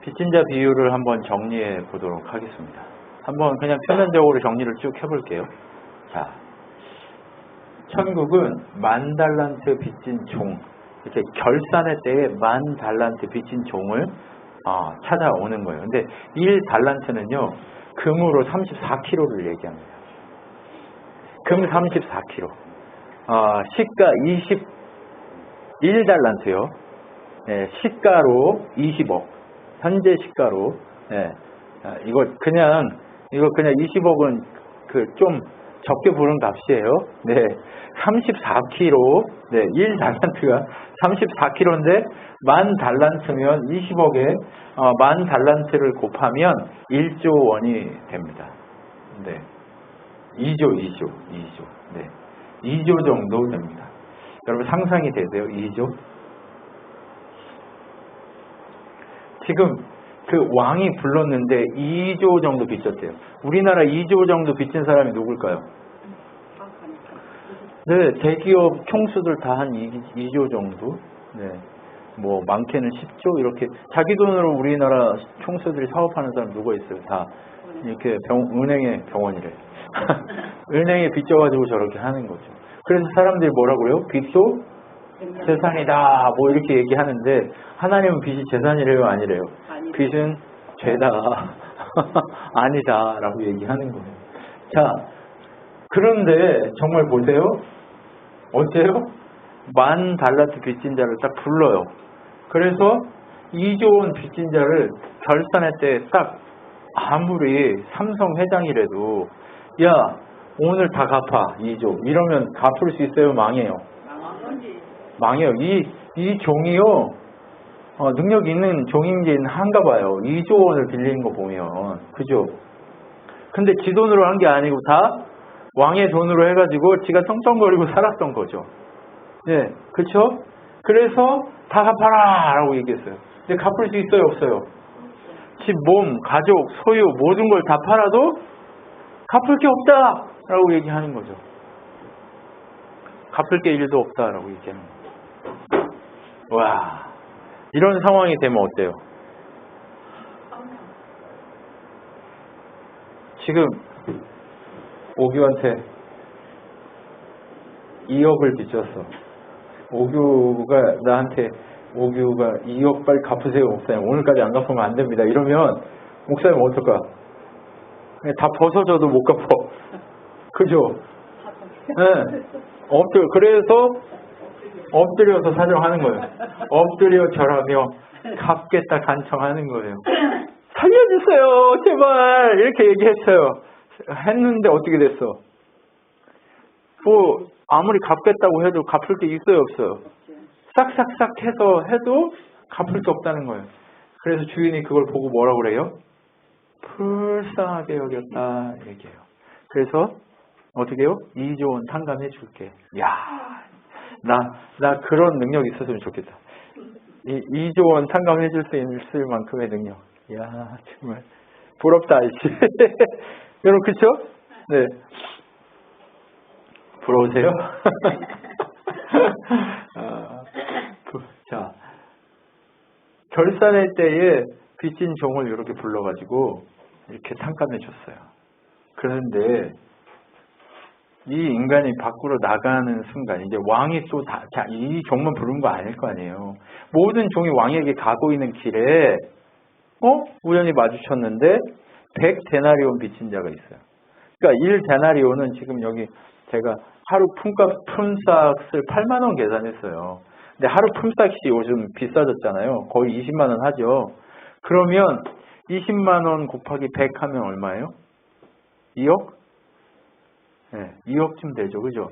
빚진 자 비율을 한번 정리해 보도록 하겠습니다. 한번 그냥 표면적으로 정리를 쭉 해볼게요. 자, 천국은 10,000달란트 빚진 종, 이렇게 결산의 때에 10,000달란트 빚진 종을 찾아오는 거예요. 근데 1달란트는요, 금으로 34kg를 얘기합니다. 금 34kg. 시가 21달란트요. 네, 시가로 20억. 현재 시가로. 네, 이거 그냥 20억은 좀 적게 부른 값이에요. 네, 34kg. 네, 1달란트가 34kg인데 10,000달란트면 20억에 10,000달란트를 곱하면 1조 원이 됩니다. 네. 2조. 네. 2조 정도 됩니다. 여러분 상상이 되세요? 2조? 지금 그 왕이 불렀는데 2조 정도 빚졌대요. 우리나라 2조 정도 빚진 사람이 누굴까요? 네, 대기업 총수들 다 한 2조 정도? 네. 뭐 많게는 10조 이렇게 자기 돈으로 우리나라 총수들이 사업하는 사람 누가 있어요? 다 이렇게 은행에 병원이래. 은행에 빚져가지고 저렇게 하는 거죠. 그래서 사람들이 뭐라고요? 빚도 재산이다 뭐 이렇게 얘기하는데 하나님은 빚이 재산이래요? 아니래요? 빚은 죄다. 아니다 라고 얘기하는 거예요. 자, 그런데 정말 보세요. 어때요? 10,000달란트 빚진 자를 딱 불러요. 그래서 2조 원 빚진 자를 결산할 때 딱 아무리 삼성 회장이라도 야 오늘 다 갚아 2조 이러면 갚을 수 있어요? 망해요? 망해요. 이 종이요 능력 있는 종인지 한가 봐요. 2조 원을 빌리는 거 보면 그죠? 근데 지 돈으로 한 게 아니고 다 왕의 돈으로 해가지고 지가 떵떵거리고 살았던 거죠. 네, 그렇죠? 그래서 다 갚아라 라고 얘기했어요. 근데 갚을 수 있어요? 없어요? 집, 몸, 가족, 소유 모든 걸 다 팔아도 갚을 게 없다 라고 얘기하는 거죠. 갚을 게 1도 없다 라고 얘기하는 거죠. 와, 이런 상황이 되면 어때요? 지금 오규한테 2억을 빚졌어. 오규가 나한테 2억 빨리 갚으세요 목사님. 오늘까지 안 갚으면 안 됩니다. 이러면 목사님 어떨까? 그냥 다 벗어져도 못 갚어. 그죠? 네. 그래서 엎드려서 사정하는 거예요. 엎드려 절하며 갚겠다 간청하는 거예요. 살려주세요 제발 이렇게 얘기했어요. 했는데 어떻게 됐어? 뭐 아무리 갚겠다고 해도 갚을 게 있어요 없어요? 싹싹싹 해서 해도 갚을 게 없다는 거예요. 그래서 주인이 그걸 보고 뭐라고 그래요? 불쌍하게 여겼다 얘기해요. 그래서 어떻게 해요? 2조 원 탕감해 줄게. 야, 나 그런 능력이 있었으면 좋겠다. 2조 원 탕감해 줄 수 있을 만큼의 능력. 야, 정말 부럽다 이씨. 여러분 그렇죠? 네. 부러우세요? 자, 결산할 때에 빚진 종을 이렇게 불러가지고 이렇게 탕감해 줬어요. 그런데 이 인간이 밖으로 나가는 순간 이제 왕이 또 이 종만 부른 거 아닐 거 아니에요. 모든 종이 왕에게 가고 있는 길에 우연히 마주쳤는데 100데나리온 빚진 자가 있어요. 그러니까 1데나리온은 지금 여기 제가 하루 품삯을 8만 원 계산했어요. 근데 하루 품삯이 요즘 비싸졌잖아요. 거의 20만 원 하죠. 그러면 20만 원 곱하기 100 하면 얼마예요? 2억? 네, 2억쯤 되죠. 그죠?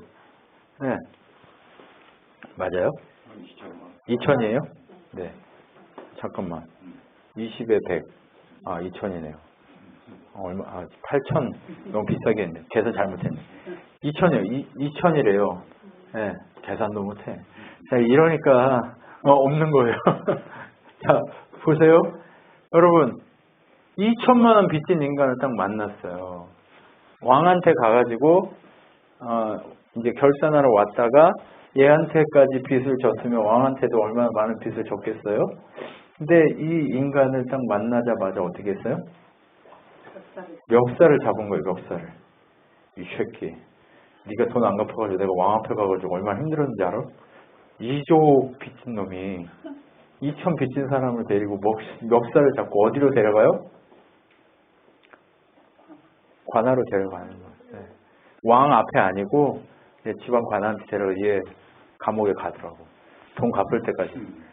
네. 맞아요? 2천이에요? 네. 잠깐만. 20에 100. 2천이네요. 얼마? 8천. 너무 비싸게 했네. 계산 잘못했네. 2천이요. 2천이래요. 네. 계산도 못해. 자, 이러니까 없는 거예요. 자, 보세요. 여러분 2천만 원 빚진 인간을 딱 만났어요. 왕한테 가가지고 이제 결산하러 왔다가 얘한테까지 빚을 졌으면 왕한테도 얼마나 많은 빚을 졌겠어요? 근데 이 인간을 딱 만나자마자 어떻게 했어요? 멱살을 잡은 거예요. 멱살을. 이 새끼. 네가 돈 안 갚아가지고 내가 왕 앞에 가가지고 얼마나 힘들었는지 알아? 2조 빚진 놈이 2천 빚진 사람을 데리고 멱살을 잡고 어디로 데려가요? 관하로 데려가는 거예요. 네. 왕 앞에 아니고 집안 관한테 데려가 얘 감옥에 가더라고. 돈 갚을 때까지.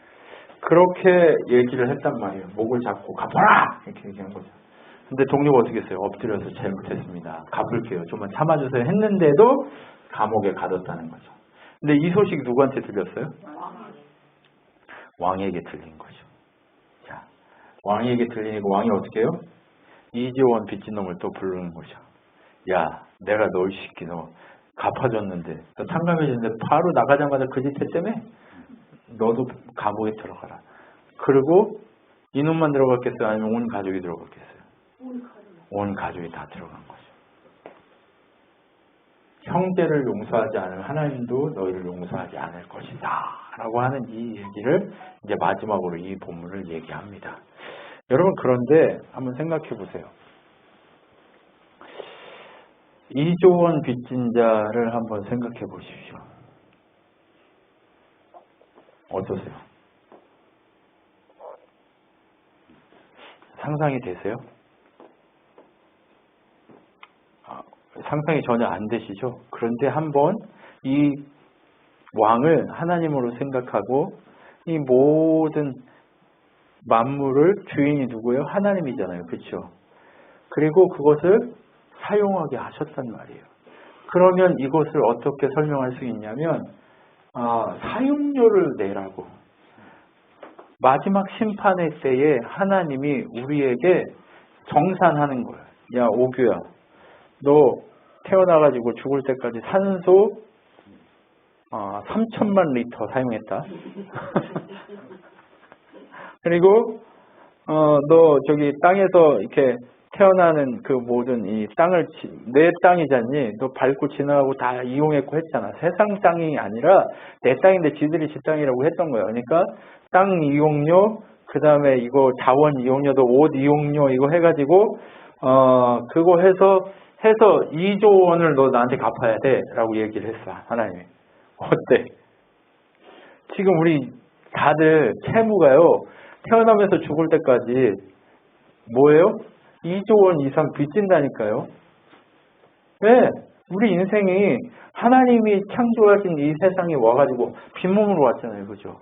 그렇게 얘기를 했단 말이에요. 목을 잡고 갚아라! 이렇게 얘기한 거죠. 근데 동료가 어떻게 했어요? 엎드려서 잘못했습니다. 갚을게요. 좀만 참아주세요. 했는데도 감옥에 가뒀다는 거죠. 근데 이 소식이 누구한테 들렸어요? 왕에게 들린 거죠. 자, 왕에게 들리니까 왕이 어떻게 해요? 이지원 빚진 놈을 또 부르는 거죠. 야, 내가 너 이 새끼 너 갚아줬는데 너 탕감해줬는데 바로 나가자마자 그 짓 했다며? 너도 감옥에 들어가라. 그리고 이놈만 들어갔겠어요? 아니면 온 가족이 들어갔겠어요? 온 가족이 다 들어간 거죠. 형제를 용서하지 않으면 하나님도 너희를 용서하지 않을 것이다 라고 하는 이 얘기를 이제 마지막으로 이 본문을 얘기합니다. 여러분, 그런데 한번 생각해 보세요. 이조원 빚진 자를 한번 생각해 보십시오. 어떠세요? 상상이 되세요? 상상이 전혀 안 되시죠? 그런데 한번 이 왕을 하나님으로 생각하고 이 모든 만물을 주인이 누구예요? 하나님이잖아요. 그렇죠? 그리고 그것을 사용하게 하셨단 말이에요. 그러면 이것을 어떻게 설명할 수 있냐면 사용료를 내라고. 마지막 심판의 때에 하나님이 우리에게 정산하는 거예요. 야, 오규야. 너 태어나가지고 죽을 때까지 산소 3천만 리터 사용했다. 그리고 너 저기 땅에서 이렇게 태어나는 그 모든 이 땅을 내 땅이잖니. 너 밟고 지나가고 다 이용했고 했잖아. 세상 땅이 아니라 내 땅인데 지들이 지 땅이라고 했던 거예요. 그러니까 땅 이용료, 그 다음에 이거 자원 이용료도 옷 이용료 이거 해가지고 그거 해서 2조 원을 너 나한테 갚아야 돼 라고 얘기를 했어. 하나님이. 어때? 지금 우리 다들 채무가요. 태어나면서 죽을 때까지 뭐예요? 2조 원 이상 빚진다니까요. 왜? 우리 인생이 하나님이 창조하신 이 세상에 와가지고 빈몸으로 왔잖아요. 그죠?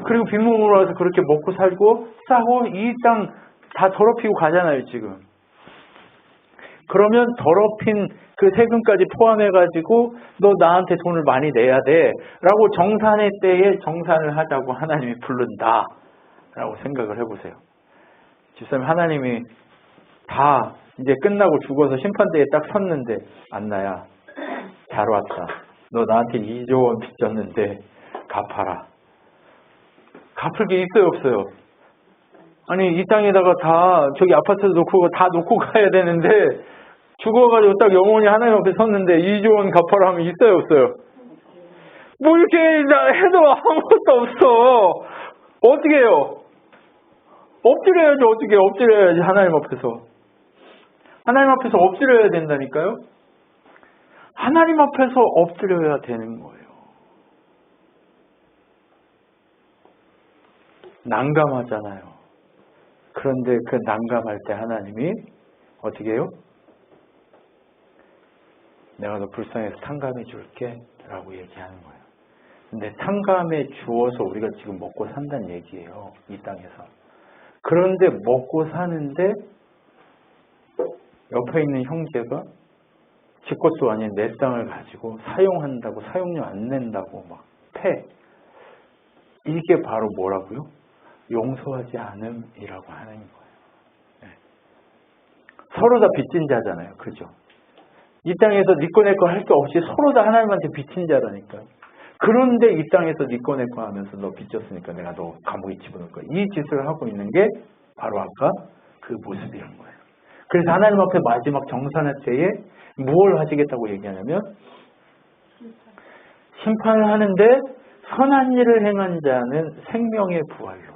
그리고 빈몸으로 와서 그렇게 먹고 살고 싸고 이 땅 다 더럽히고 가잖아요. 지금. 그러면 더럽힌 그 세금까지 포함해가지고 너 나한테 돈을 많이 내야 돼 라고 정산의 때에 정산을 하자고 하나님이 부른다 라고 생각을 해보세요. 집사님, 하나님이 다 이제 끝나고 죽어서 심판대에 딱 섰는데 안나야 잘 왔다. 너 나한테 2조 원 빚졌는데 갚아라. 갚을 게 있어요 없어요? 아니 이 땅에다가 다 저기 아파트 놓고 다 놓고 가야 되는데 죽어가지고 딱 영원히 하나님 앞에 섰는데 2조 원 갚아라 하면 있어요 없어요? 뭐 이렇게 해도 아무것도 없어. 어떻게 해요? 엎드려야지. 어떻게 엎드려야지. 하나님 앞에서. 하나님 앞에서 엎드려야 된다니까요. 하나님 앞에서 엎드려야 되는 거예요. 난감하잖아요. 그런데 그 난감할 때 하나님이 어떻게 해요? 내가 너 불쌍해서 탕감해 줄게 라고 얘기하는 거예요. 근데 탕감해 주어서 우리가 지금 먹고 산다는 얘기예요. 이 땅에서. 그런데 먹고 사는데 옆에 있는 형제가 지 것도 아닌 내 땅을 가지고 사용한다고 사용료 안 낸다고 막 패. 이게 바로 뭐라고요? 용서하지 않음이라고 하는 거예요. 네. 서로 다 빚진 자잖아요. 그죠? 이 땅에서 네 거 내 거 할 게 없이 서로 다 하나님한테 빚진 자라니까요. 그런데 이 땅에서 네 거 내 거 하면서 너 빚졌으니까 내가 너 감옥에 집어넣을 거야. 이 짓을 하고 있는 게 바로 아까 그 모습이란 거예요. 그래서 하나님 앞에 마지막 정산할 때에 무엇을 하시겠다고 얘기하냐면 심판을 하는데 선한 일을 행한 자는 생명의 부활로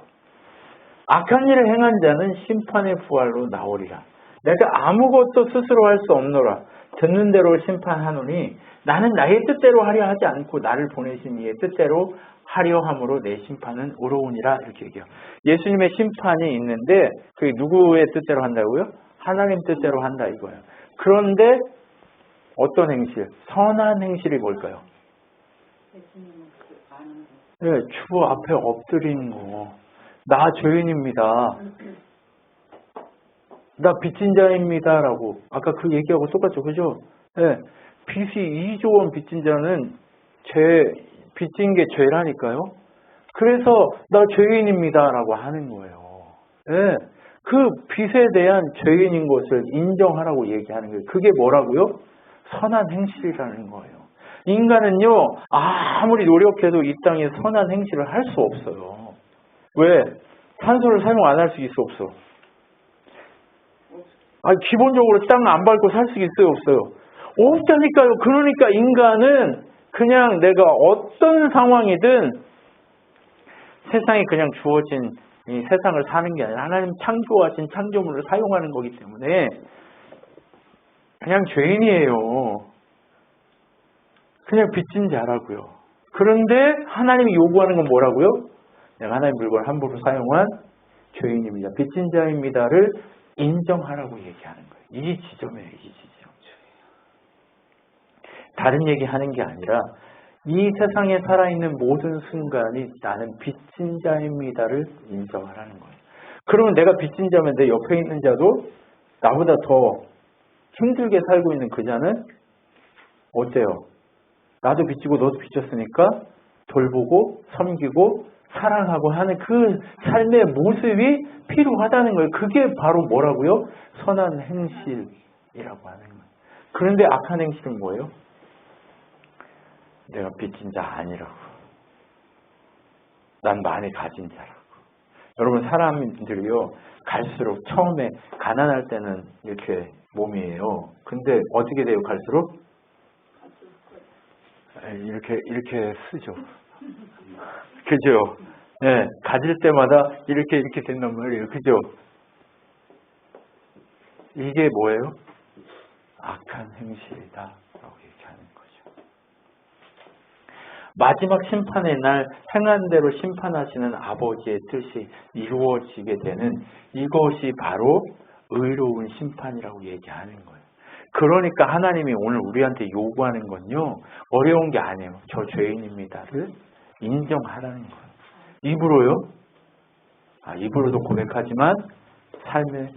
악한 일을 행한 자는 심판의 부활로 나오리라. 내가 아무것도 스스로 할 수 없노라. 듣는 대로 심판하노니 나는 나의 뜻대로 하려 하지 않고 나를 보내신 이의 뜻대로 하려 함으로 내 심판은 의로우니라. 이렇게 얘기해요. 예수님의 심판이 있는데 그게 누구의 뜻대로 한다고요? 하나님 뜻대로 한다 이거예요. 그런데 어떤 행실? 선한 행실이 뭘까요? 네, 주 앞에 엎드리는 거. 나 죄인입니다. 나 빚진 자입니다. 라고. 아까 그 얘기하고 똑같죠. 그죠? 네, 빚이 2조 원 빚진 자는 빚진 게 죄라니까요. 그래서 나 죄인입니다. 라고 하는 거예요. 네, 그 빚에 대한 죄인인 것을 인정하라고 얘기하는 거예요. 그게 뭐라고요? 선한 행실이라는 거예요. 인간은요, 아무리 노력해도 이 땅에 선한 행실을 할 수 없어요. 왜? 산소를 사용 안 할 수 있어, 없어? 기본적으로 땅 안 밟고 살 수 있어요, 없어요? 없다니까요. 그러니까 인간은 그냥 내가 어떤 상황이든 세상에 그냥 주어진 이 세상을 사는 게 아니라 하나님 창조하신 창조물을 사용하는 거기 때문에 그냥 죄인이에요. 그냥 빚진 자라고요. 그런데 하나님이 요구하는 건 뭐라고요? 내가 하나님 물건을 함부로 사용한 죄인입니다. 빚진 자입니다를 인정하라고 얘기하는 거예요. 이 지점이에요. 이 지점. 다른 얘기하는 게 아니라 이 세상에 살아있는 모든 순간이 나는 빚진 자입니다를 인정하라는 거예요. 그러면 내가 빚진 자면 내 옆에 있는 자도 나보다 더 힘들게 살고 있는 그 자는 어때요? 나도 빚지고 너도 빚졌으니까 돌보고 섬기고 사랑하고 하는 그 삶의 모습이 필요하다는 거예요. 그게 바로 뭐라고요? 선한 행실이라고 하는 거예요. 그런데 악한 행실은 뭐예요? 내가 빚진 자 아니라고. 난 많이 가진 자라고. 여러분 사람들이요. 갈수록 처음에 가난할 때는 이렇게 몸이에요. 근데 어떻게 돼요? 갈수록? 이렇게 쓰죠. 그죠? 네, 가질 때마다 이렇게 된단 말이에요. 그죠? 이게 뭐예요? 악한 행실이다 라고 얘기하는 거죠. 마지막 심판의 날 행한 대로 심판하시는 아버지의 뜻이 이루어지게 되는 이것이 바로 의로운 심판이라고 얘기하는 거예요. 그러니까 하나님이 오늘 우리한테 요구하는 건요. 어려운 게 아니에요. 저 죄인입니다를 인정하라는 거예요. 입으로요? 입으로도 고백하지만 삶의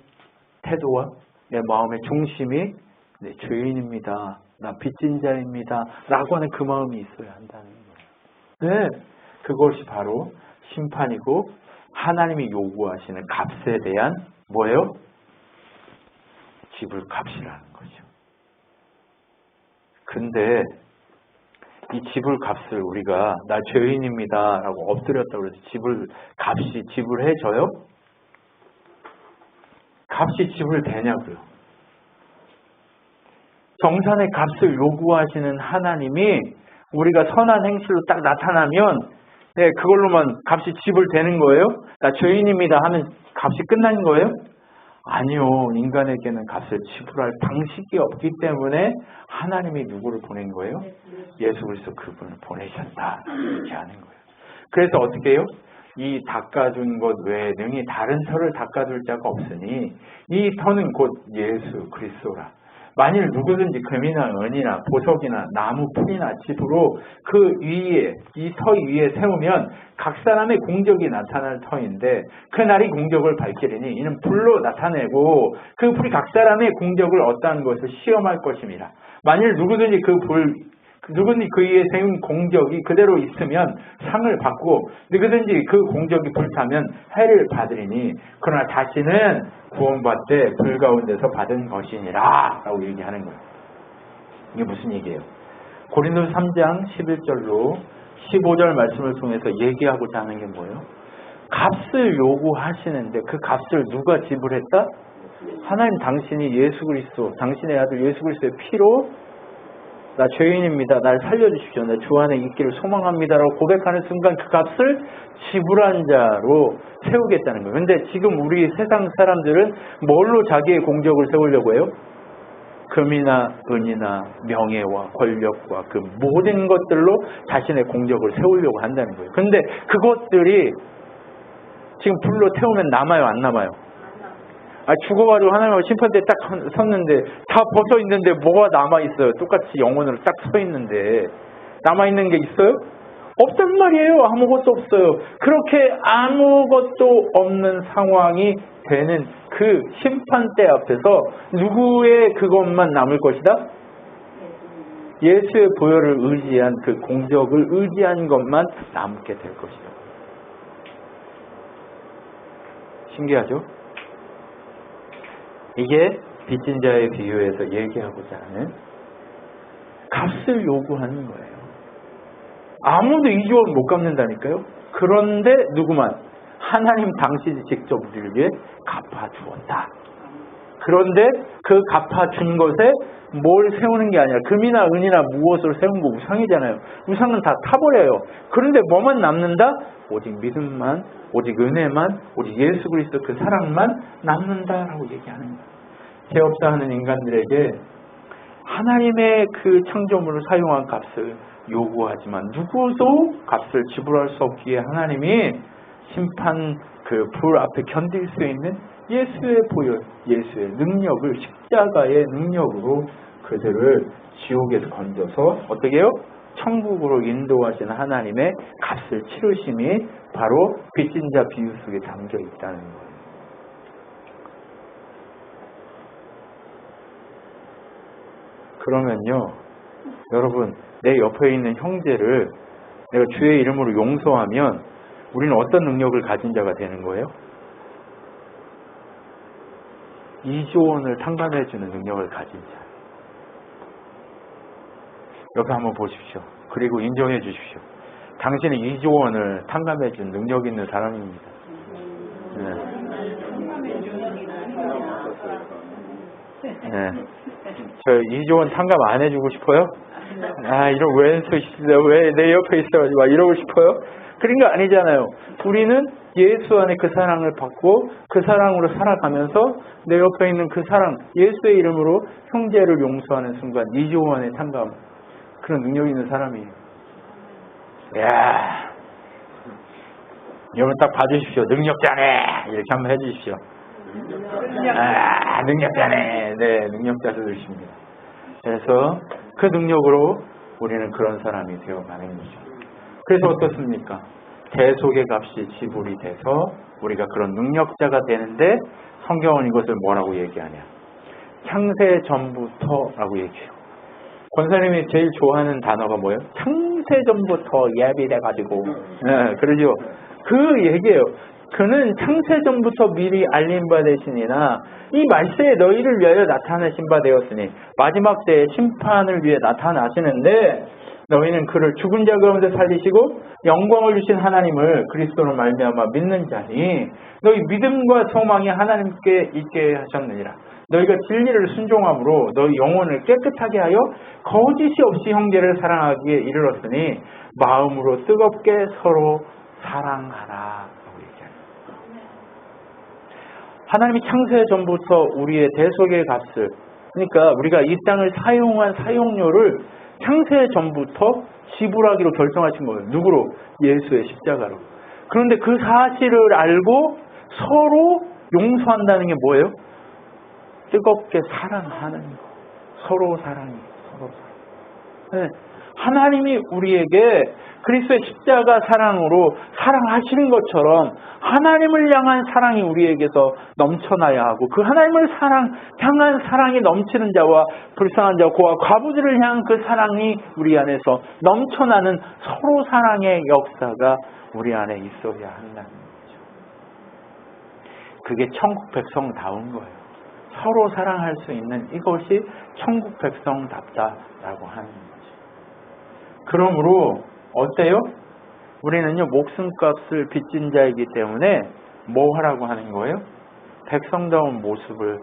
태도와 내 마음의 중심이 내 죄인입니다. 나 빚진 자입니다. 라고 하는 그 마음이 있어야 한다는 거예요. 네, 그것이 바로 심판이고 하나님이 요구하시는 값에 대한 뭐예요? 지불값이라는 거죠. 근데 이 지불값을 우리가 나 죄인입니다 라고 엎드렸다고 해서 지불값이 지불해져요? 값이 지불되냐고요. 정산의 값을 요구하시는 하나님이 우리가 선한 행실로 딱 나타나면 네, 그걸로만 값이 지불되는 거예요? 나 죄인입니다 하면 값이 끝난 거예요? 아니요. 인간에게는 값을 지불할 방식이 없기 때문에 하나님이 누구를 보낸 거예요? 예수 그리스도 그분을 보내셨다. 이렇게 하는 거예요. 그래서 어떻게 해요? 이 닦아준 것 외에 능히 다른 터를 닦아줄 자가 없으니 이 터는 곧 예수 그리스도라. 만일 누구든지 금이나 은이나 보석이나 나무 풀이나 집으로 그 위에 이 터 위에 세우면 각 사람의 공적이 나타날 터인데 그날이 공적을 밝히리니 이는 불로 나타내고 그 불이 각 사람의 공적을 어떠한 것을 시험할 것입니다. 만일 누구든지 그 위에 세운 공적이 그대로 있으면 상을 받고 누구든지 그 공적이 불타면 해를 받으리니 그러나 다시는 구원받되 불 가운데서 받은 것이니라 라고 얘기하는 거예요. 이게 무슨 얘기예요? 고린도서 3장 11절로 15절 말씀을 통해서 얘기하고자 하는 게 뭐예요? 값을 요구하시는데 그 값을 누가 지불했다? 하나님 당신이 예수 그리스도 당신의 아들 예수 그리스도의 피로 나 죄인입니다. 날 살려주십시오. 나 주 안에 있기를 소망합니다라고 고백하는 순간 그 값을 지불한 자로 세우겠다는 거예요. 근데 지금 우리 세상 사람들은 뭘로 자기의 공적을 세우려고 해요? 금이나 은이나 명예와 권력과 그 모든 것들로 자신의 공적을 세우려고 한다는 거예요. 근데 그것들이 지금 불로 태우면 남아요, 안 남아요? 죽어가지고 하나님하고 심판대에 딱 섰는데 다 벗어 있는데 뭐가 남아있어요? 똑같이 영혼으로 딱 서 있는데 남아있는 게 있어요? 없단 말이에요. 아무것도 없어요. 그렇게 아무것도 없는 상황이 되는 그 심판대 앞에서 누구의 그것만 남을 것이다? 예수의 보혈을 의지한 그 공적을 의지한 것만 남게 될 것이다. 신기하죠? 이게 빚진 자의 비유에서 얘기하고자 하는 값을 요구하는 거예요. 아무도 2조 못 갚는다니까요. 그런데 누구만? 하나님 당신이 직접 우리를 위해 갚아주었다. 그런데 그 갚아준 것에 뭘 세우는 게 아니라 금이나 은이나 무엇을 세운 거 우상이잖아요. 우상은 다 타버려요. 그런데 뭐만 남는다? 오직 믿음만, 오직 은혜만, 오직 예수 그리스도 그 사랑만 남는다라고 얘기하는 거예요. 개업자하는 인간들에게 하나님의 그 창조물을 사용한 값을 요구하지만 누구도 값을 지불할 수 없기에 하나님이 심판 그 불 앞에 견딜 수 있는 예수의 보혈, 예수의 능력을 십자가의 능력으로 그들을 지옥에서 건져서 어떻게 해요? 천국으로 인도하시는 하나님의 값을 치르심이 바로 빚진 자 비유 속에 담겨 있다는 거예요. 그러면요, 여러분, 내 옆에 있는 형제를 내가 주의 이름으로 용서하면 우리는 어떤 능력을 가진 자가 되는 거예요? 2조 원을 탕감해주는 능력을 가진 자. 여기 한번 보십시오. 그리고 인정해 주십시오. 당신은 2조 원을 탕감해준 능력 있는 사람입니다. 네. 저 2조 원 탕감 안 해주고 싶어요? 이런 왼수시다. 왜 내 옆에 있어가지고 이러고 싶어요? 그런 거 아니잖아요. 우리는 예수 안에 그 사랑을 받고 그 사랑으로 살아가면서 내 옆에 있는 그 사랑, 예수의 이름으로 형제를 용서하는 순간 2조 원의 탕감, 그런 능력 있는 사람이에요. 이야, 여러분 딱 봐주십시오. 능력자네! 이렇게 한번 해주십시오. 능력자네! 네, 능력자들이십니다. 그래서 그 능력으로 우리는 그런 사람이 되어가는 거죠. 그래서 어떻습니까? 대속의 값이 지불이 돼서 우리가 그런 능력자가 되는데 성경은 이것을 뭐라고 얘기하냐? 창세 전부터라고 얘기해요. 권사님이 제일 좋아하는 단어가 뭐예요? 창세 전부터 예비돼가지고. 네, 그러죠. 그 얘기예요. 그는 창세 전부터 미리 알린 바 되시니나 이 말세에 너희를 위하여 나타내신 바 되었으니 마지막 때에 심판을 위해 나타나시는데 너희는 그를 죽은 자 가운데 살리시고 영광을 주신 하나님을 그리스도로 말미암아 믿는 자니 너희 믿음과 소망이 하나님께 있게 하셨느니라. 너희가 진리를 순종함으로 너희 영혼을 깨끗하게 하여 거짓이 없이 형제를 사랑하기에 이르렀으니 마음으로 뜨겁게 서로 사랑하라. 하나님이 창세 전부터 우리의 대속의 값을, 그러니까 우리가 이 땅을 사용한 사용료를 창세 전부터 지불하기로 결정하신 거예요. 누구로? 예수의 십자가로. 그런데 그 사실을 알고 서로 용서한다는 게 뭐예요? 뜨겁게 사랑하는 거. 서로 사랑이. 서로 사랑. 네. 하나님이 우리에게 그리스도의 십자가 사랑으로 사랑하시는 것처럼 하나님을 향한 사랑이 우리에게서 넘쳐나야 하고 그 하나님을 향한 사랑이 넘치는 자와 불쌍한 자와 고아 과부들을 향한 그 사랑이 우리 안에서 넘쳐나는 서로 사랑의 역사가 우리 안에 있어야 한다는 거죠. 그게 천국 백성다운 거예요. 서로 사랑할 수 있는 이것이 천국 백성답다라고 하는 거죠. 그러므로 어때요? 우리는요, 목숨값을 빚진 자이기 때문에 뭐 하라고 하는 거예요? 백성다운 모습을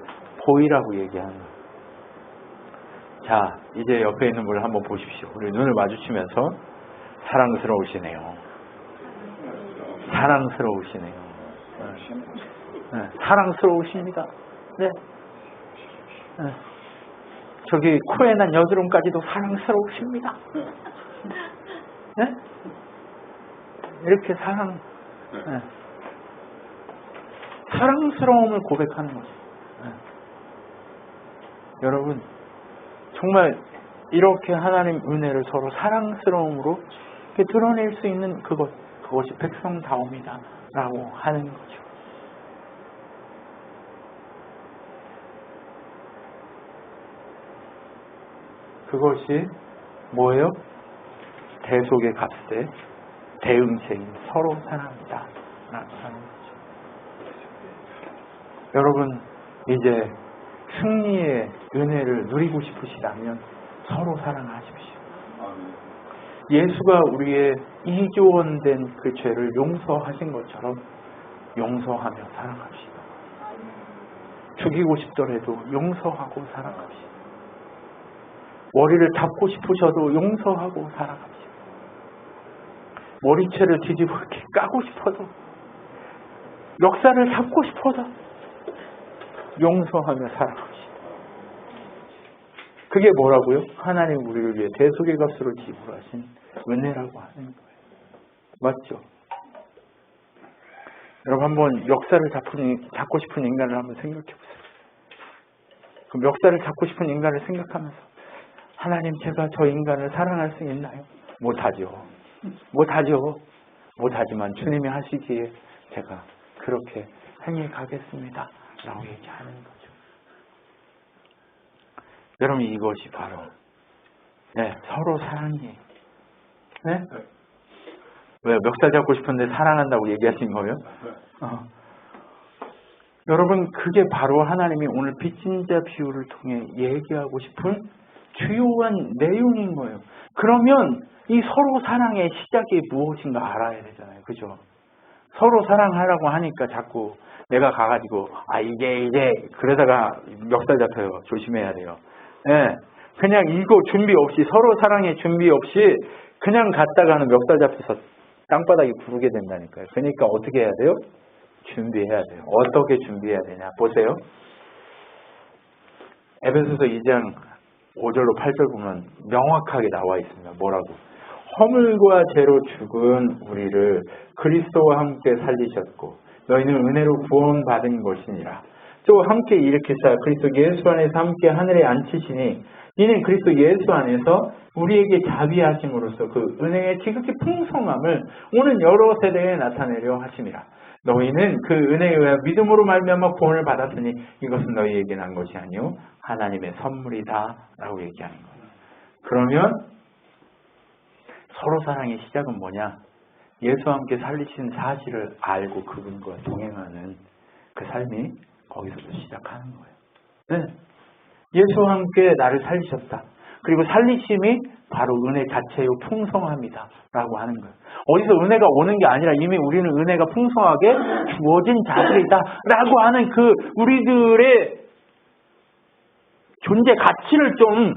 보이라고 얘기하는 거예요. 자, 이제 옆에 있는 분을 한번 보십시오. 우리 눈을 마주치면서 사랑스러우시네요. 사랑스러우시네요. 네, 사랑스러우십니다. 네. 네. 저기 코에 난 여드름까지도 사랑스러우십니다. 네? 이렇게 네. 사랑스러움을 고백하는 거죠. 네. 여러분, 정말 이렇게 하나님 은혜를 서로 사랑스러움으로 드러낼 수 있는 그것이 백성다움이다 라고 하는 거죠. 그것이 뭐예요? 대속의 값에 대응체인 서로 사랑이다 라고 하는 거죠. 여러분, 이제 승리의 은혜를 누리고 싶으시다면 서로 사랑하십시오. 예수가 우리의 2조 원 된 그 죄를 용서하신 것처럼 용서하며 사랑합시다. 죽이고 싶더라도 용서하고 사랑합시다. 머리를 잡고 싶으셔도 용서하고 살아갑시다. 머리채를 뒤집어 이렇게 까고 싶어도, 역사를 잡고 싶어도 용서하며 살아갑시다. 그게 뭐라고요? 하나님 우리를 위해 대속의 값으로 지불하신 은혜라고 하는 거예요. 맞죠? 여러분, 한번 역사를 잡고 싶은 인간을 한번 생각해 보세요. 그럼 역사를 잡고 싶은 인간을 생각하면서, 하나님, 제가 저 인간을 사랑할 수 있나요? 못하죠. 못하지만 주님이 하시기에 제가 그렇게 행해 가겠습니다 라고 얘기하는 거죠. 여러분, 이것이 바로 서로 사랑이에요. 네? 왜 멱살 잡고 싶은데 사랑한다고 얘기하신 거예요? 여러분, 그게 바로 하나님이 오늘 빚진 자 비유를 통해 얘기하고 싶은 주요한 내용인 거예요. 그러면 이 서로 사랑의 시작이 무엇인가 알아야 되잖아요. 그죠? 서로 사랑하라고 하니까 자꾸 내가 가가지고 이제 그러다가 멱살 잡혀요. 조심해야 돼요. 네. 그냥 이거 준비 없이, 서로 사랑의 준비 없이 그냥 갔다가는 멱살 잡혀서 땅바닥에 구르게 된다니까요. 그러니까 어떻게 해야 돼요? 준비해야 돼요. 어떻게 준비해야 되냐? 보세요. 에베소서 2장 5절로 8절 보면 명확하게 나와 있습니다. 뭐라고? 허물과 죄로 죽은 우리를 그리스도와 함께 살리셨고 너희는 은혜로 구원받은 것이니라. 또 함께 일으키사 그리스도 예수 안에서 함께 하늘에 앉히시니 이는 그리스도 예수 안에서 우리에게 자비하심으로써 그 은혜의 지극히 풍성함을 오는 여러 세대에 나타내려 하심이라. 너희는 그 은혜에 의한 믿음으로 말미암아 구원을 받았으니 이것은 너희에게 난 것이 아니요 하나님의 선물이다 라고 얘기하는 거예요. 그러면 서로 사랑의 시작은 뭐냐? 예수와 함께 살리신 사실을 알고 그분과 동행하는 그 삶이 거기서도 시작하는 거예요. 네. 예수와 함께 나를 살리셨다. 그리고 살리심이 바로 은혜 자체의 풍성함이다 라고 하는 거예요. 어디서 은혜가 오는 게 아니라 이미 우리는 은혜가 풍성하게 주어진 자들이다 라고 하는 그 우리들의 존재 가치를 좀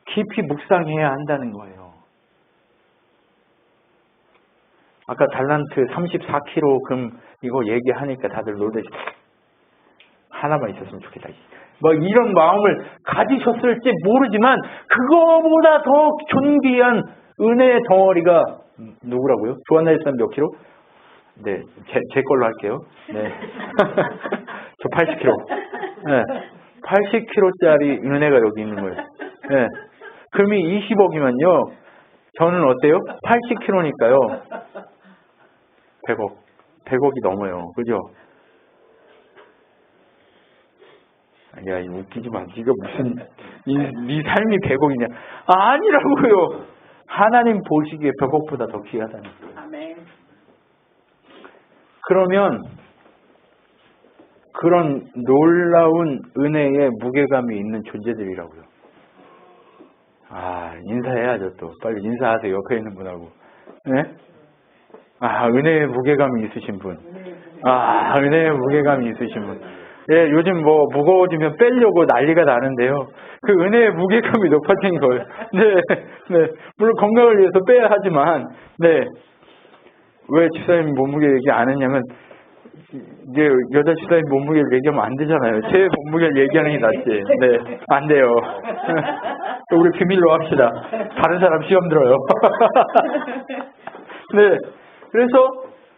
깊이 묵상해야 한다는 거예요. 아까 달란트 34kg 금 이거 얘기하니까 다들 놀라시 하나만 있었으면 좋겠다. 뭐 이런 마음을 가지셨을지 모르지만 그거보다 더 존귀한 은혜의 덩어리가 누구라고요? 조한나 일산 몇 킬로? 네, 제 걸로 할게요. 네, 저 80kg. 네, 80kg짜리 은혜가 여기 있는 거예요. 네, 금이 20억이면요. 저는 어때요? 80kg니까요. 100억이 넘어요. 그죠? 야, 웃기지 마. 네가 무슨 네 삶이 100억이냐? 아니라고요. 하나님 보시기에 100억보다 더 귀하다니. 아멘. 그러면 그런 놀라운 은혜의 무게감이 있는 존재들이라고요. 인사해야죠 또. 빨리 인사하세요. 옆에 있는 분하고. 네? 은혜의 무게감이 있으신 분. 은혜의 무게감이 있으신 분. 예, 요즘 뭐 무거워지면 빼려고 난리가 나는데요. 그 은혜의 무게감이 높아진 거예요. 네, 네. 물론 건강을 위해서 빼야 하지만, 네. 왜 집사님 몸무게 얘기 안 했냐면, 이제 여자 집사님 몸무게를 얘기하면 안 되잖아요. 제 몸무게를 얘기하는 게 낫지. 네, 안 돼요. 우리 비밀로 합시다. 다른 사람 시험 들어요. 네, 그래서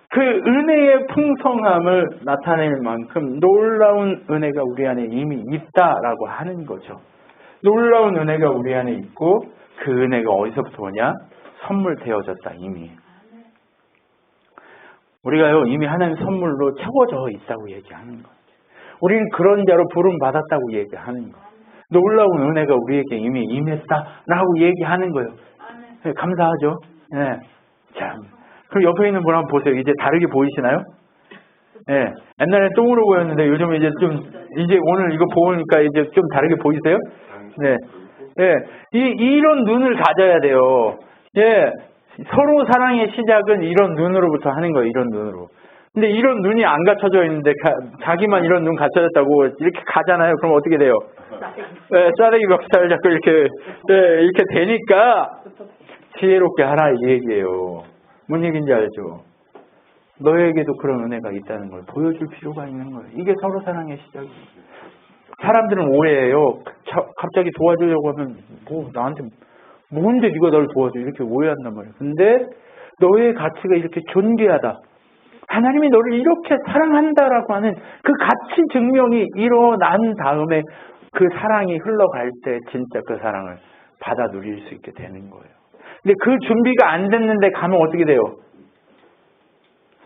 그 은혜의 풍성함을 나타낼 만큼 놀라운 은혜가 우리 안에 이미 있다라고 하는 거죠. 놀라운 은혜가 우리 안에 있고 그 은혜가 어디서부터 오냐? 선물 되어졌다 이미. 우리가요 이미 하나님 선물로 채워져 있다고 얘기하는 거예요. 우리는 그런 자로 부름 받았다고 얘기하는 거예요. 놀라운 은혜가 우리에게 이미 임했다라고 얘기하는 거예요. 네, 감사하죠. 네. 참. 그럼 옆에 있는 분 한번 보세요. 이제 다르게 보이시나요? 네. 옛날에 똥으로 보였는데 요즘 이제 이제 오늘 이거 보니까 이제 좀 다르게 보이세요? 네. 네. 이런 눈을 가져야 돼요. 예. 서로 사랑의 시작은 이런 눈으로부터 하는 거예요. 이런 눈으로. 근데 이런 눈이 안 갖춰져 있는데 자기만 이런 눈 갖춰졌다고 이렇게 가잖아요. 그럼 어떻게 돼요? 네, 짜레기 멱살 잡고 이렇게 이렇게 되니까 지혜롭게 하라 이 얘기예요. 뭔 얘기인지 알죠? 너에게도 그런 은혜가 있다는 걸 보여줄 필요가 있는 거예요. 이게 서로 사랑의 시작이에요. 사람들은 오해해요. 갑자기 도와주려고 하면 뭐 나한테 뭔데 네가 널 도와줘 이렇게 오해한단 말이에요. 근데 너의 가치가 이렇게 존귀하다. 하나님이 너를 이렇게 사랑한다라고 하는 그 가치 증명이 일어난 다음에 그 사랑이 흘러갈 때 진짜 그 사랑을 받아 누릴 수 있게 되는 거예요. 근데 그 준비가 안 됐는데 가면 어떻게 돼요?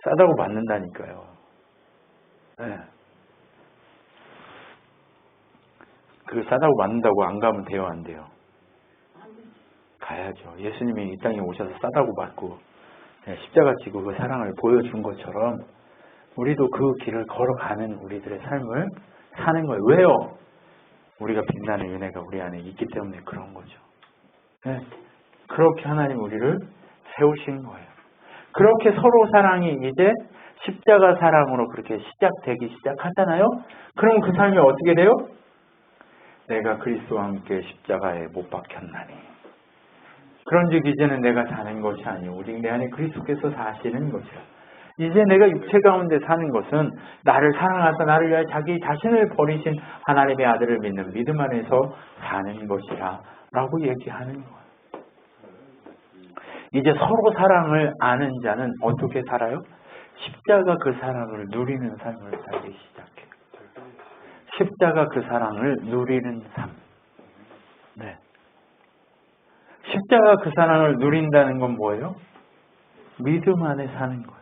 싸다고 받는다니까요. 네. 그 싸다고 받는다고 안 가면 돼요, 안 돼요? 가야죠. 예수님이 이 땅에 오셔서 싸다고 받고 십자가 지고 그 사랑을 보여준 것처럼 우리도 그 길을 걸어가는 우리들의 삶을 사는 거예요. 왜요? 우리가 빛나는 은혜가 우리 안에 있기 때문에 그런 거죠. 네. 그렇게 하나님 우리를 세우신 거예요. 그렇게 서로 사랑이 이제 십자가 사랑으로 그렇게 시작되기 시작하잖아요. 그럼 그 삶이 어떻게 돼요? 내가 그리스도와 함께 십자가에 못 박혔나니. 그런즉 이제는 내가 사는 것이 아니오 오직 내 안에 그리스도께서 사시는 것이라. 이제 내가 육체 가운데 사는 것은 나를 사랑하사 나를 위하여 자기 자신을 버리신 하나님의 아들을 믿는 믿음 안에서 사는 것이라 라고 얘기하는 거예요. 이제 서로 사랑을 아는 자는 어떻게 살아요? 십자가 그 사랑을 누리는 삶을 살기 시작해요. 십자가 그 사랑을 누리는 삶. 네. 십자가 그 사랑을 누린다는 건 뭐예요? 믿음 안에 사는 거예요.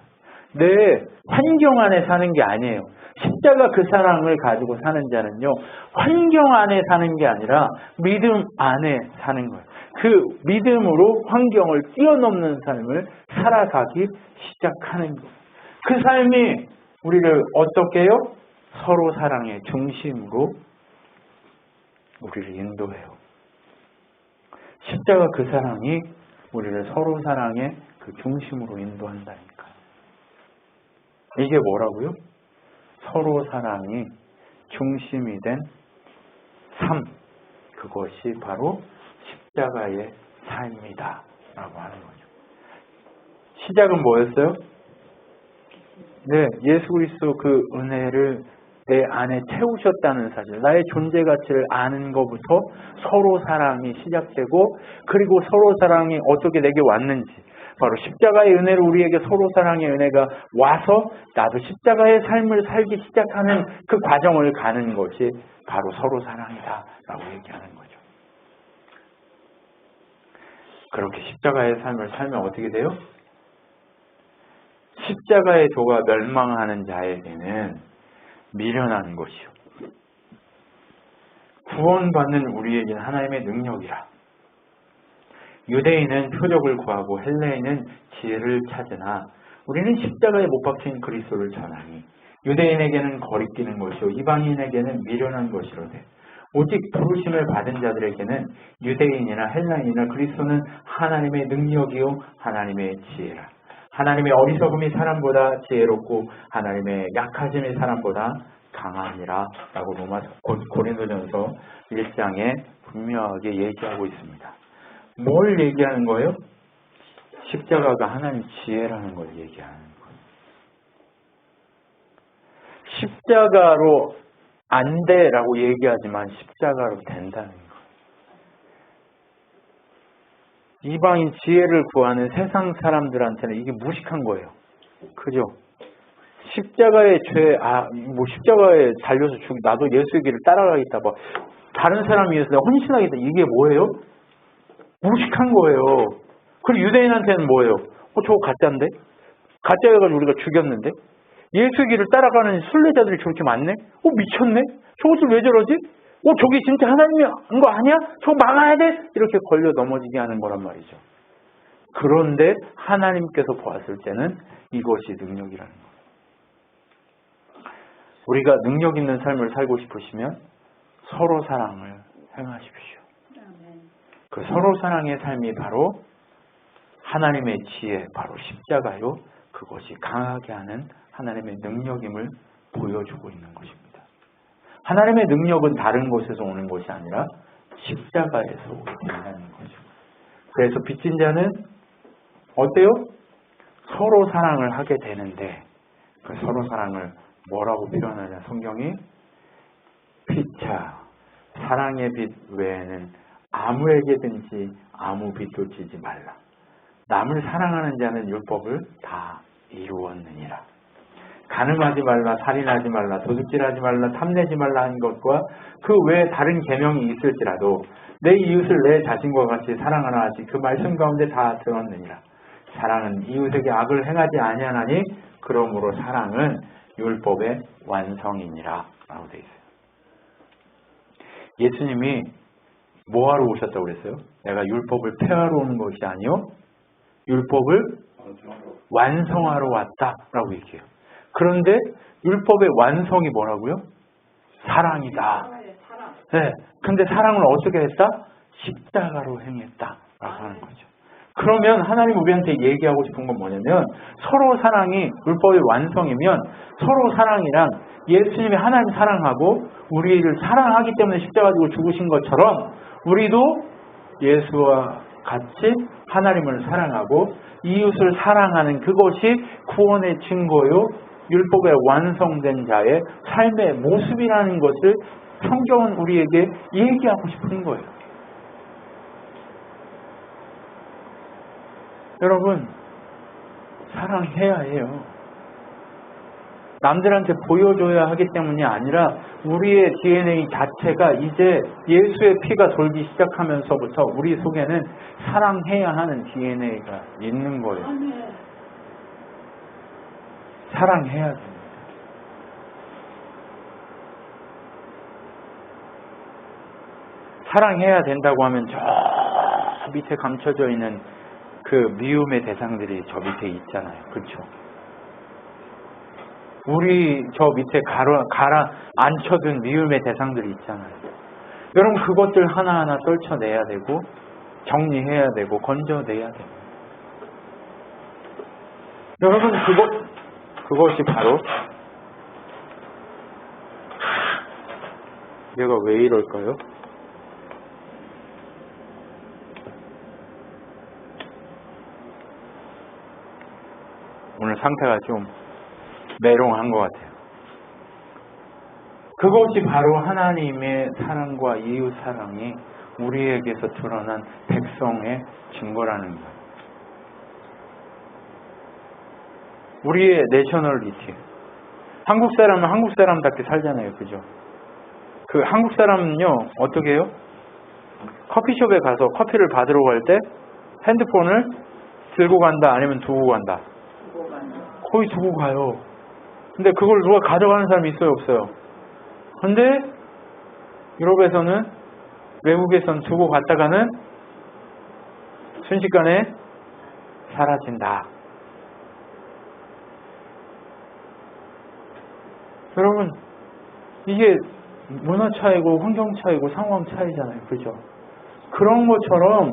내 환경 안에 사는 게 아니에요. 십자가 그 사랑을 가지고 사는 자는요, 환경 안에 사는 게 아니라 믿음 안에 사는 거예요. 그 믿음으로 환경을 뛰어넘는 삶을 살아가기 시작하는 거예요. 그 삶이 우리를 어떻게 해요? 서로 사랑의 중심으로 우리를 인도해요. 십자가 그 사랑이 우리를 서로 사랑의 그 중심으로 인도한다니까요. 이게 뭐라고요? 서로 사랑이 중심이 된 삶. 그것이 바로 십자가의 삶이다 라고 하는 거죠. 시작은 뭐였어요? 네, 예수 그리스도 그 은혜를 내 안에 채우셨다는 사실, 나의 존재 가치를 아는 것부터 서로 사랑이 시작되고, 그리고 서로 사랑이 어떻게 내게 왔는지, 바로 십자가의 은혜로 우리에게 서로 사랑의 은혜가 와서 나도 십자가의 삶을 살기 시작하는 그 과정을 가는 것이 바로 서로 사랑이다 라고 얘기하는 거죠. 그렇게 십자가의 삶을 살면 어떻게 돼요? 십자가의 도가 멸망하는 자에게는 미련한 것이요. 구원받는 우리에게는 하나님의 능력이라. 유대인은 표적을 구하고 헬레인은 지혜를 찾으나 우리는 십자가에 못 박힌 그리스도를 전하니 유대인에게는 거리끼는 것이요 이방인에게는 미련한 것이로되 오직 부르심을 받은 자들에게는 유대인이나 헬라인이나 그리스도는 하나님의 능력이요 하나님의 지혜라. 하나님의 어리석음이 사람보다 지혜롭고 하나님의 약하심이 사람보다 강하니라 라고 고린도전서 1장에 분명하게 얘기하고 있습니다. 뭘 얘기하는 거예요? 십자가가 하나님 지혜라는 걸 얘기하는 거예요. 십자가로 안 돼라고 얘기하지만 십자가로 된다는 거예요. 이방인 지혜를 구하는 세상 사람들한테는 이게 무식한 거예요. 그죠? 십자가의 죄, 십자가에 달려서 나도 예수의 길을 따라가겠다. 다른 사람 위해서 내가 헌신하겠다. 이게 뭐예요? 무식한 거예요. 그리고 유대인한테는 뭐예요? 저거 가짜인데? 가짜여가지고 우리가 죽였는데? 예수의 길을 따라가는 순례자들이 저렇게 많네? 미쳤네? 저것들 왜 저러지? 저게 진짜 하나님이 한 거 아니야? 저거 막아야 돼? 이렇게 걸려 넘어지게 하는 거란 말이죠. 그런데 하나님께서 보았을 때는 이것이 능력이라는 거예요. 우리가 능력 있는 삶을 살고 싶으시면 서로 사랑을 행하십시오. 그 서로 사랑의 삶이 바로 하나님의 지혜, 바로 십자가요. 그것이 강하게 하는 하나님의 능력임을 보여주고 있는 것입니다. 하나님의 능력은 다른 곳에서 오는 것이 아니라 십자가에서 오게 된다는 거죠. 그래서 빚진 자는 어때요? 서로 사랑을 하게 되는데 그 서로 사랑을 뭐라고 표현하냐 성경이 피차 사랑의 빚 외에는 아무에게든지 아무 빚도 지지 말라. 남을 사랑하는 자는 율법을 다 이루었느니라. 간음하지 말라, 살인하지 말라, 도둑질하지 말라, 탐내지 말라 하는 것과 그 외에 다른 계명이 있을지라도 내 이웃을 내 자신과 같이 사랑하라 하지 그 말씀 가운데 다 들었느니라. 사랑은 이웃에게 악을 행하지 아니하나니 그러므로 사랑은 율법의 완성이니라 라고 되어 있어요. 예수님이 뭐하러 오셨다고 그랬어요? 내가 율법을 폐하러 오는 것이 아니요 율법을 완성하러 왔다라고 얘기해요. 그런데 율법의 완성이 뭐라고요? 사랑이다. 네. 근데 사랑을 어떻게 했다? 십자가로 행했다라고 하는 거죠. 그러면 하나님 우리한테 얘기하고 싶은 건 뭐냐면 서로 사랑이 율법의 완성이면 서로 사랑이란 예수님이 하나님 사랑하고 우리를 사랑하기 때문에 십자가 지고 죽으신 것처럼 우리도 예수와 같이 하나님을 사랑하고 이웃을 사랑하는 그것이 구원의 증거요 율법에 완성된 자의 삶의 모습이라는 것을 성경은 우리에게 얘기하고 싶은 거예요. 여러분 사랑해야 해요. 남들한테 보여줘야 하기 때문이 아니라 우리의 DNA 자체가 이제 예수의 피가 돌기 시작하면서부터 우리 속에는 사랑해야 하는 DNA가 있는 거예요. 사랑해야 됩니다. 사랑해야 된다고 하면 저 밑에 감춰져 있는 그 미움의 대상들이 저 밑에 있잖아요. 그렇죠? 우리 저 밑에 앉혀둔 미움의 대상들이 있잖아요. 여러분 그것들 하나하나 떨쳐내야 되고 정리해야 되고 건져내야 돼요. 여러분 그것이 바로 얘가 왜 이럴까요? 오늘 상태가 좀 메롱한 것 같아요. 그것이 바로 하나님의 사랑과 이웃 사랑이 우리에게서 드러난 백성의 증거라는 거예요. 우리의 내셔널리티. 한국 사람은 한국 사람답게 살잖아요. 그죠? 그 한국 사람은요, 어떻게 해요? 커피숍에 가서 커피를 받으러 갈 때 핸드폰을 들고 간다, 아니면 두고 간다? 거의 두고 가요. 근데 그걸 누가 가져가는 사람이 있어요, 없어요? 근데 유럽에서는, 외국에서는 두고 갔다가는 순식간에 사라진다. 여러분, 이게 문화 차이고 환경 차이고 상황 차이잖아요. 그죠? 그런 것처럼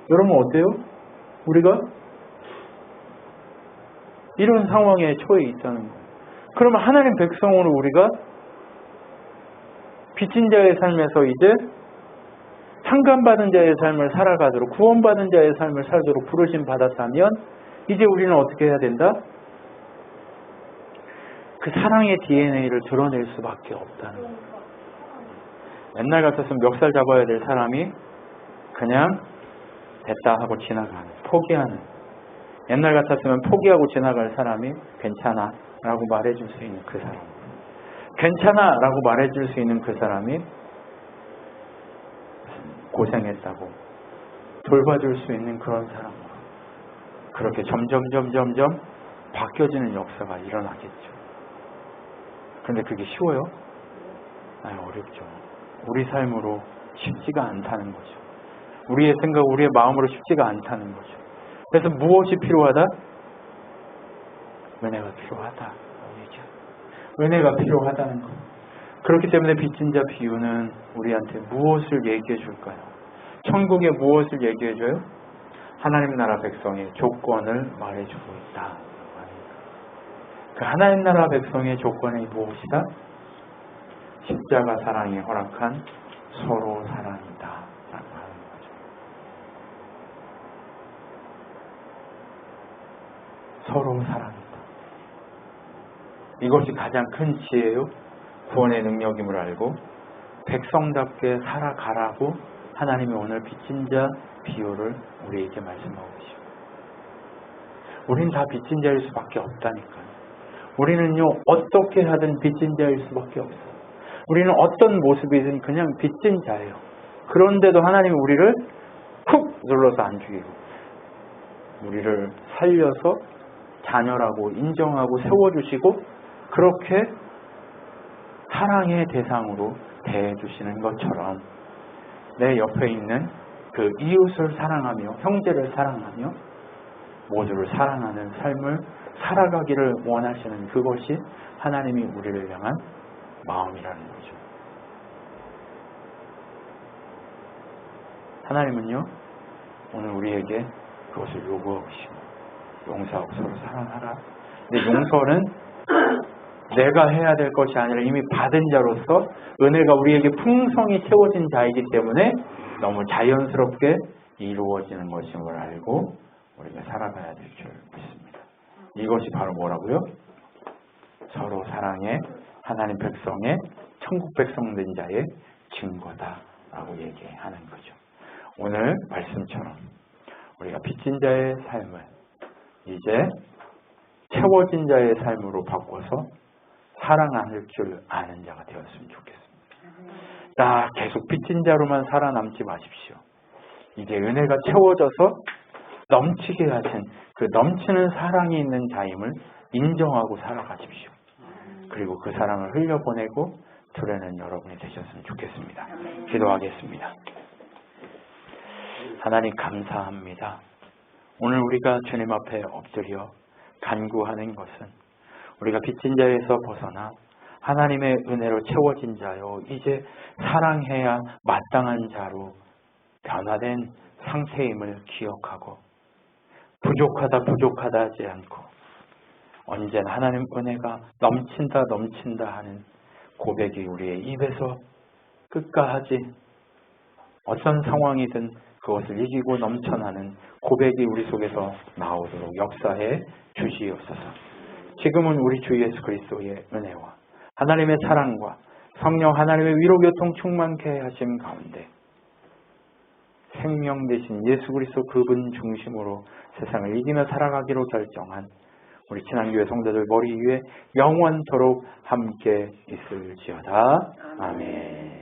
여러분 어때요? 우리가 이런 상황에 처해 있다는 거예요. 그러면 하나님 백성으로 우리가 빚진 자의 삶에서 이제 상감받은 자의 삶을 살아가도록, 구원받은 자의 삶을 살도록 부르심 받았다면 이제 우리는 어떻게 해야 된다? 그 사랑의 DNA를 드러낼 수밖에 없다는 거예요. 옛날 같았으면 멱살 잡아야 될 사람이 그냥 됐다 하고 지나가는, 포기하는. 옛날 같았으면 포기하고 지나갈 사람이 괜찮아 라고 말해줄 수 있는 그 사람. 괜찮아 라고 말해줄 수 있는 그 사람이 고생했다고 돌봐줄 수 있는 그런 사람으로 그렇게 점점 바뀌어지는 역사가 일어나겠죠. 그런데 그게 쉬워요? 어렵죠. 우리 삶으로 쉽지가 않다는 거죠. 우리의 생각, 우리의 마음으로 쉽지가 않다는 거죠. 그래서 무엇이 필요하다? 은혜가 필요하다. 은혜가 필요하다는 것. 그렇기 때문에 빚진 자 비유는 우리한테 무엇을 얘기해 줄까요? 천국에 무엇을 얘기해 줘요? 하나님 나라 백성의 조건을 말해주고 있다. 그 하나님 나라 백성의 조건이 무엇이다? 십자가 사랑이 허락한 서로 사랑이다 라고 하는 거죠. 서로 사랑이다. 이것이 가장 큰 지혜요, 구원의 능력임을 알고 백성답게 살아가라고 하나님이 오늘 빚진 자 비유를 우리에게 말씀하고 계십니다. 우린 다 빚진 자일 수밖에 없다니까요. 우리는요, 어떻게 하든 빚진 자일 수밖에 없어요. 우리는 어떤 모습이든 그냥 빚진 자예요. 그런데도 하나님이 우리를 쿡 눌러서 안 죽이고 우리를 살려서 자녀라고 인정하고 세워주시고 그렇게 사랑의 대상으로 대해주시는 것처럼 내 옆에 있는 그 이웃을 사랑하며 형제를 사랑하며 모두를 사랑하는 삶을 살아가기를 원하시는 그것이 하나님이 우리를 향한 마음이라는 거죠. 하나님은요, 오늘 우리에게 그것을 요구하고 계십니다. 용서하고 서로 사랑하라. 근데 용서는 내가 해야 될 것이 아니라 이미 받은 자로서 은혜가 우리에게 풍성히 채워진 자이기 때문에 너무 자연스럽게 이루어지는 것임을 알고 우리가 살아가야 될 줄 믿습니다. 이것이 바로 뭐라고요? 서로 사랑의 하나님 백성의 천국 백성 된 자의 증거다라고 얘기하는 거죠. 오늘 말씀처럼 우리가 빚진 자의 삶을 이제 채워진 자의 삶으로 바꿔서 사랑할 줄 아는 자가 되었으면 좋겠습니다. 계속 빚진 자로만 살아남지 마십시오. 이제 은혜가 채워져서 넘치게 하신 그 넘치는 사랑이 있는 자임을 인정하고 살아가십시오. 그리고 그 사랑을 흘려보내고 드러내는 여러분이 되셨으면 좋겠습니다. 기도하겠습니다. 하나님 감사합니다. 오늘 우리가 주님 앞에 엎드려 간구하는 것은 우리가 빚진 자에서 벗어나 하나님의 은혜로 채워진 자요, 이제 사랑해야 마땅한 자로 변화된 상태임을 기억하고 부족하다 하지 않고 언제나 하나님 은혜가 넘친다 하는 고백이 우리의 입에서 끝까지 어떤 상황이든 그것을 이기고 넘쳐나는 고백이 우리 속에서 나오도록 역사해 주시옵소서. 지금은 우리 주 예수 그리스도의 은혜와 하나님의 사랑과 성령 하나님의 위로교통 충만케 하심 가운데 생명 되신 예수 그리스도 그분 중심으로 세상을 이기며 살아가기로 결정한 우리 친한교회 성도들 머리 위에 영원토록 함께 있을지어다. 아멘.